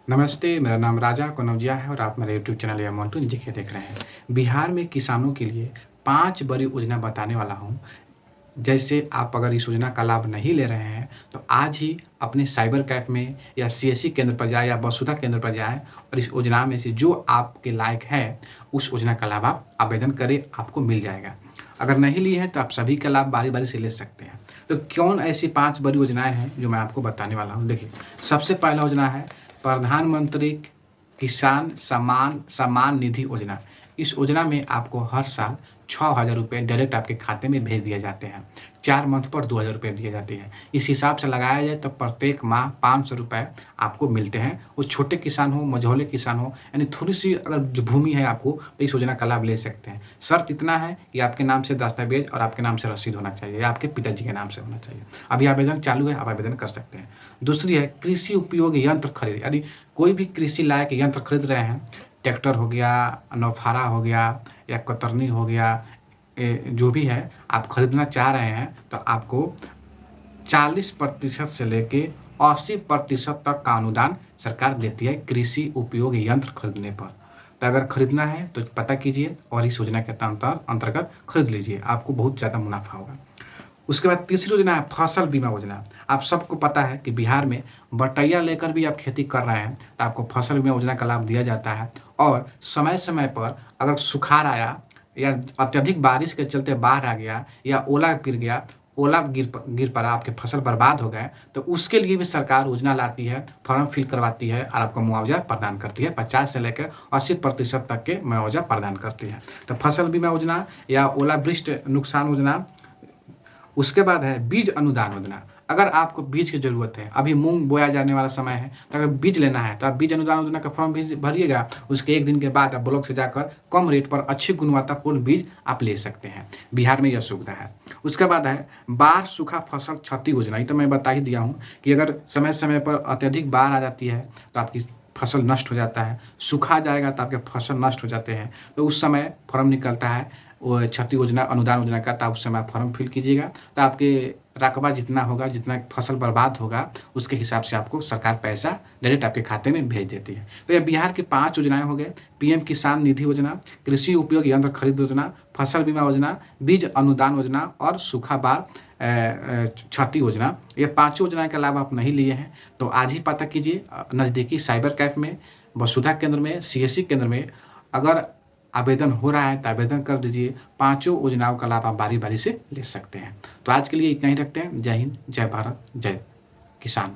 नमस्ते, मेरा नाम राजा कनौजिया है और आप मेरे यूट्यूब चैनल या मोन्टू जीके देख रहे हैं। बिहार में किसानों के लिए 5 बड़ी योजना बताने वाला हूँ। जैसे आप अगर इस योजना का लाभ नहीं ले रहे हैं, तो आज ही अपने साइबर कैफ़े में या सीएससी केंद्र पर जाएँ या वसुधा केंद्र पर जाएँ और इस योजना में से जो आपके लायक है, उस योजना का लाभ आप आवेदन करें, आपको मिल जाएगा। अगर नहीं लिए हैं, तो आप सभी का लाभ बारी-बारी से ले सकते हैं। तो कौन ऐसी 5 बड़ी योजनाएँ हैं, जो मैं आपको बताने वाला हूँ? देखिए, सबसे पहला योजना है प्रधानमंत्री किसान सम्मान निधि योजना। इस योजना में आपको हर साल 6,000 रुपए डायरेक्ट आपके खाते में भेज दिए जाते हैं। 4 मंथ पर 2,000 रुपए दिए जाते हैं। इस हिसाब से लगाया जाए तो प्रत्येक माह 500 रुपए आपको मिलते हैं। वो छोटे किसान हो, मझौले किसान हो, यानी थोड़ी-सी अगर जो भूमि है आपको, तो इस योजना का लाभ ले सकते हैं। शर्त इतना है कि आपके नाम से दस्तावेज़ और आपके नाम से रसीद होना चाहिए या आपके पिताजी के नाम से होना चाहिए। अभी आवेदन चालू है, आप आवेदन कर सकते हैं। दूसरी है कृषि उपयोग यंत्र खरीद, यानी कोई भी कृषि लायक यंत्र खरीद रहे हैं, ट्रैक्टर हो गया, नौफारा हो गया या कतरनी हो गया, जो भी है आप खरीदना चाह रहे हैं, तो आपको 40% से लेके 80% तक का अनुदान सरकार देती है कृषि उपयोग यंत्र खरीदने पर। तो अगर खरीदना है तो पता कीजिए और इस योजना के अंतर्गत खरीद लीजिए, आपको बहुत ज़्यादा मुनाफा होगा। उसके बाद तीसरी योजना है फसल बीमा योजना। आप सबको पता है कि बिहार में बटैया लेकर भी आप खेती कर रहे हैं, तो आपको फसल बीमा योजना का लाभ दिया जाता है और समय-समय पर अगर सुखाड़ आया या अत्यधिक बारिश के चलते बाढ़ आ गया या ओला गिर पड़ा, आपके फसल बर्बाद हो गए, तो उसके लिए भी सरकार योजना लाती है, फॉर्म फिल करवाती है और आपको मुआवजा प्रदान करती है। 50 से लेकर 80% तक के मुआवजा प्रदान करती है। तो फसल बीमा योजना या ओलावृष्टि नुकसान योजना। उसके बाद है बीज अनुदान योजना। अगर आपको बीज की ज़रूरत है, अभी मूँग बोया जाने वाला समय है, तो अगर बीज लेना है, तो आप बीज अनुदान योजना का फॉर्म भरिएगा। उसके 1 दिन के बाद आप ब्लॉक से जाकर कम रेट पर अच्छी गुणवत्तापूर्ण बीज आप ले सकते हैं। बिहार में यह सुविधा है। उसके बाद है बाढ़, सूखा, फसल क्षति योजना। ये तो मैं बता ही दिया हूँ कि अगर समय-समय पर अत्यधिक बाढ़ आ जाती है, तो आपकी फसल नष्ट हो जाता है। सूखा जाएगा तो आपके फसल नष्ट हो जाते हैं। तो उस समय फॉर्म निकलता है वो क्षति योजना, अनुदान योजना का, तब उस समय आप फॉर्म फिल कीजिएगा, तो आपके रकबा जितना होगा, जितना फसल बर्बाद होगा, उसके हिसाब से आपको सरकार पैसा डायरेक्ट आपके खाते में भेज देती है। तो ये बिहार की 5 योजनाएँ हो गए। पीएम किसान निधि योजना, कृषि उपयोग यंत्र खरीद योजना, फसल बीमा योजना, बीज अनुदान योजना और सूखा बाढ़ क्षति योजना। ये पाँचों योजनाएँ का लाभ आप नहीं लिए हैं, तो आज ही पता कीजिए नज़दीकी साइबर कैफ़े में, वसुधा केंद्र में, सीएससी केंद्र में। अगर आवेदन हो रहा है तो आवेदन कर दीजिए। पाँचों योजनाओं का लाभ आप बारी-बारी से ले सकते हैं। तो आज के लिए इतना ही रखते हैं। जय हिंद, जय भारत, जय किसान।